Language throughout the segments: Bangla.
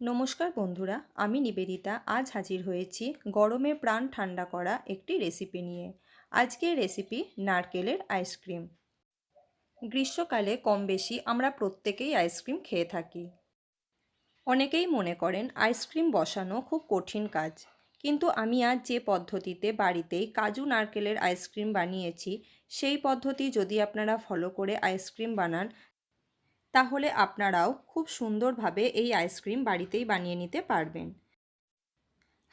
নমস্কার বন্ধুরা, আমি নিবেদিতা আজ হাজির হয়েছি গরমে প্রাণ ঠান্ডা করা একটি রেসিপি নিয়ে। আজকের রেসিপি নারকেলের আইসক্রিম। গ্রীষ্মকালে কম বেশি আমরা প্রত্যেকেই আইসক্রিম খেয়ে থাকি। অনেকেই মনে করেন আইসক্রিম বসানো খুব কঠিন কাজ, কিন্তু আমি আজ যে পদ্ধতিতে বাড়িতেই কাজু নারকেলের আইসক্রিম বানিয়েছি, সেই পদ্ধতি যদি আপনারা ফলো করে আইসক্রিম বানান, তাহলে আপনারাও খুব সুন্দরভাবে এই আইসক্রিম বাড়িতেই বানিয়ে নিতে পারবেন।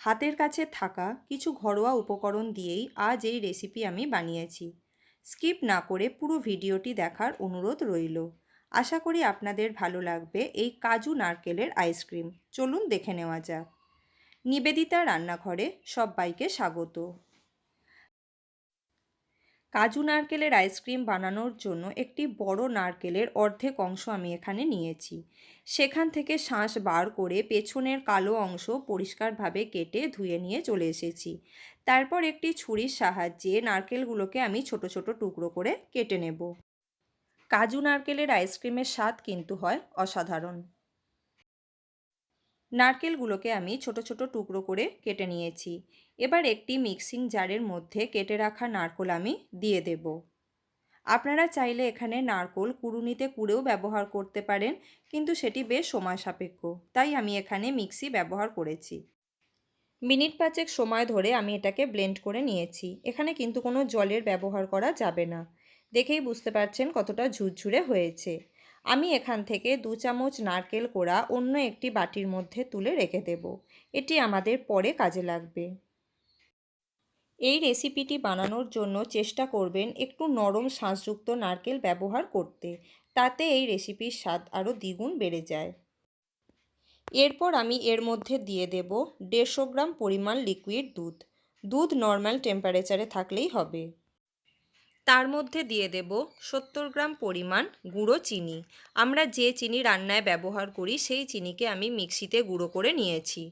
হাতের কাছে থাকা কিছু ঘরোয়া উপকরণ দিয়েই আজ এই রেসিপি আমি বানিয়েছি। স্কিপ না করে পুরো ভিডিওটি দেখার অনুরোধ রইল। আশা করি আপনাদের ভালো লাগবে এই কাজু নারকেলের আইসক্রিম। চলুন দেখে নেওয়া যাক। নিবেদিতা রান্নাঘরে সবাইকে স্বাগত। কাজু নারকেলের আইসক্রিম বানানোর জন্য একটি বড় নারকেলের অর্ধেক অংশ আমি এখানে নিয়েছি। সেখান থেকে শাঁস বার করে পেছনের কালো অংশ পরিষ্কারভাবে কেটে ধুয়ে নিয়ে চলে এসেছি। তারপর একটি ছুরির সাহায্যে নারকেলগুলোকে আমি ছোট ছোট টুকরো করে কেটে নেব। কাজু নারকেলের আইসক্রিমের স্বাদ কিন্তু হয় অসাধারণ। নারকেলগুলোকে আমি ছোট ছোট টুকরো করে কেটে নিয়েছি। এবার একটি মিক্সিং জারের মধ্যে কেটে রাখা নারকেল আমি দিয়ে দেব। আপনারা চাইলে এখানে নারকেল কুড়ুনিতে কুড়েও ব্যবহার করতে পারেন, কিন্তু সেটি বেশ সময় সাপেক্ষ, তাই আমি এখানে মিক্সি ব্যবহার করেছি। মিনিট পাঁচেক সময় ধরে আমি এটাকে ব্লেন্ড করে নিয়েছি। এখানে কিন্তু কোনো জলের ব্যবহার করা যাবে না। দেখেই বুঝতে পারছেন কতটা ঝুরঝুরে হয়েছে। আমি এখান থেকে 2 চামচ নারকেল কোড়া অন্য একটি বাটির মধ্যে তুলে রেখে দেব। এটি আমাদের পরে কাজে লাগবে। এই রেসিপিটি বানানোর জন্য চেষ্টা করবেন একটু নরম শাঁসযুক্ত নারকেল ব্যবহার করতে, তাতে এই রেসিপির স্বাদ আরও দ্বিগুণ বেড়ে যায়। এরপর আমি এর মধ্যে দিয়ে দেব 150 গ্রাম পরিমাণ লিকুইড দুধ। দুধ নর্মাল টেম্পারেচারে থাকলেই হবে। তার মধ্যে দিয়ে দেব 70 গ্রাম পরিমাণ গুঁড়ো চিনি। আমরা যে চিনি রান্নায় ব্যবহার করি সেই চিনিকে আমি মিক্সিতে গুঁড়ো করে নিয়েছি।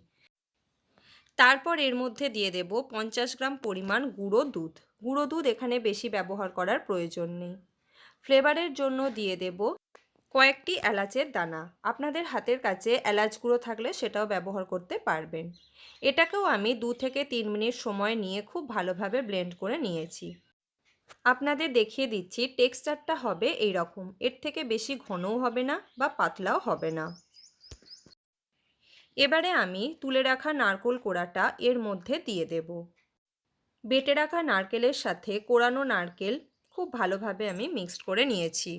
তারপর এর মধ্যে দিয়ে দেব 50 গ্রাম পরিমাণ গুঁড়ো দুধ। গুঁড়ো দুধ এখানে বেশি ব্যবহার করার প্রয়োজন নেই। ফ্লেভারের জন্য দিয়ে দেব কয়েকটি এলাচের দানা। আপনাদের হাতের কাছে এলাচ গুঁড়ো থাকলে সেটাও ব্যবহার করতে পারবেন। এটাকেও আমি 2 থেকে 3 মিনিট সময় নিয়ে খুব ভালোভাবে ব্লেন্ড করে নিয়েছি। আপনাদের দেখিয়ে দিচ্ছি, টেক্সচারটা হবে এই রকম। এর থেকে বেশি ঘনও হবে না বা পাতলাও হবে না। এবারে আমি তুলে রাখা নারকেল কোড়াটা এর মধ্যে দিয়ে দেব। বেটে রাখা নারকেলের সাথে কোড়ানো নারকেল খুব ভালোভাবে আমি মিক্সড করে নিয়েছি।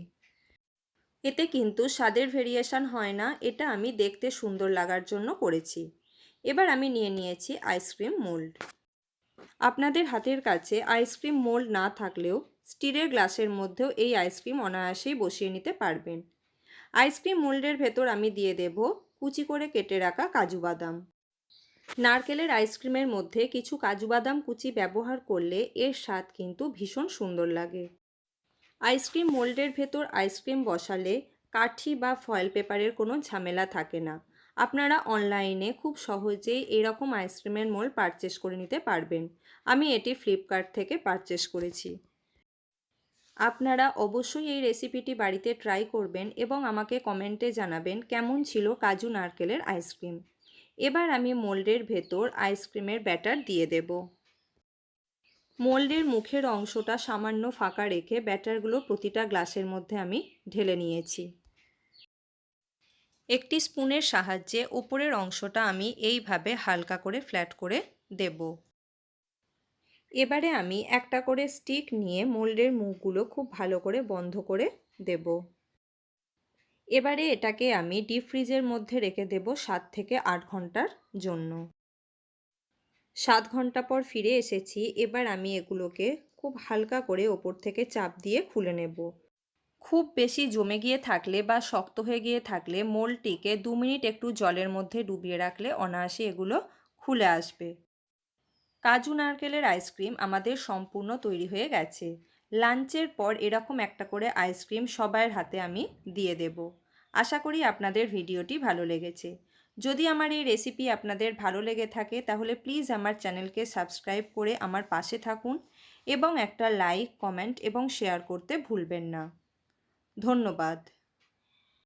এতে কিন্তু স্বাদের ভেরিয়েশন হয় না, এটা আমি দেখতে সুন্দর লাগার জন্য করেছি। এবার আমি নিয়ে নিয়েছি আইসক্রিম মোল্ড। আপনাদের হাতের কাছে আইসক্রিম মোল্ড না থাকলেও স্টিলের গ্লাসের মধ্যেও এই আইসক্রিম অনায়াসেই বসিয়ে নিতে পারবেন। আইসক্রিম মোল্ডের ভেতর আমি দিয়ে দেব কুচি করে কেটে রাখা কাজু বাদাম। নারকেলের আইসক্রিমের মধ্যে কিছু কাজু বাদাম কুচি ব্যবহার করলে এর স্বাদ কিন্তু ভীষণ সুন্দর লাগে। আইসক্রিম মোল্ডের ভেতর আইসক্রিম বসালে কাঠি বা ফয়েল পেপারের কোনো ঝামেলা থাকে না। আপনারা অনলাইনে খুব সহজেই এরকম আইসক্রিমের মোল্ড পারচেস করে নিতে পারবেন। আমি এটি ফ্লিপকার্ট থেকে পারচেস করেছি। আপনারা অবশ্যই এই রেসিপিটি বাড়িতে ট্রাই করবেন এবং আমাকে কমেন্টে জানাবেন কেমন ছিল কাজু নারকেলের আইসক্রিম। এবার আমি মোল্ডের ভেতর আইসক্রিমের ব্যাটার দিয়ে দেব। মোল্ডের মুখের অংশটা সামান্য ফাঁকা রেখে ব্যাটারগুলো প্রতিটা গ্লাসের মধ্যে আমি ঢেলে নিয়েছি। একটি স্পুনের সাহায্যে উপরের অংশটা আমি এইভাবে হালকা করে ফ্ল্যাট করে দেব। এবারে আমি একটা করে স্টিক নিয়ে মোল্ডের মুখগুলো খুব ভালো করে বন্ধ করে দেব। এবারে এটাকে আমি ডিপ ফ্রিজের মধ্যে রেখে দেব 7 থেকে 8 ঘন্টার জন্য। 7 ঘন্টা পর ফিরে এসেছি। এবার আমি এগুলোকে খুব হালকা করে ওপর থেকে চাপ দিয়ে খুলে নেব। খুব বেশি জমে গিয়ে থাকলে বা শক্ত হয়ে গিয়ে থাকলে মোল্ডটিকে 2 মিনিট একটু জলের মধ্যে ডুবিয়ে রাখলে অনায়াসে এগুলো খুলে আসবে। কাজু নারকেলের আইসক্রিম আমাদের সম্পূর্ণ তৈরি হয়ে গেছে। লাঞ্চের পর এরকম একটা করে আইসক্রিম সবার হাতে আমি দিয়ে দেব। আশা করি আপনাদের ভিডিওটি ভালো লেগেছে। যদি আমার এই রেসিপি আপনাদের ভালো লেগে থাকে তাহলে প্লিজ আমার চ্যানেলকে সাবস্ক্রাইব করে আমার পাশে থাকুন এবং একটা লাইক, কমেন্ট এবং শেয়ার করতে ভুলবেন না। ধন্যবাদ।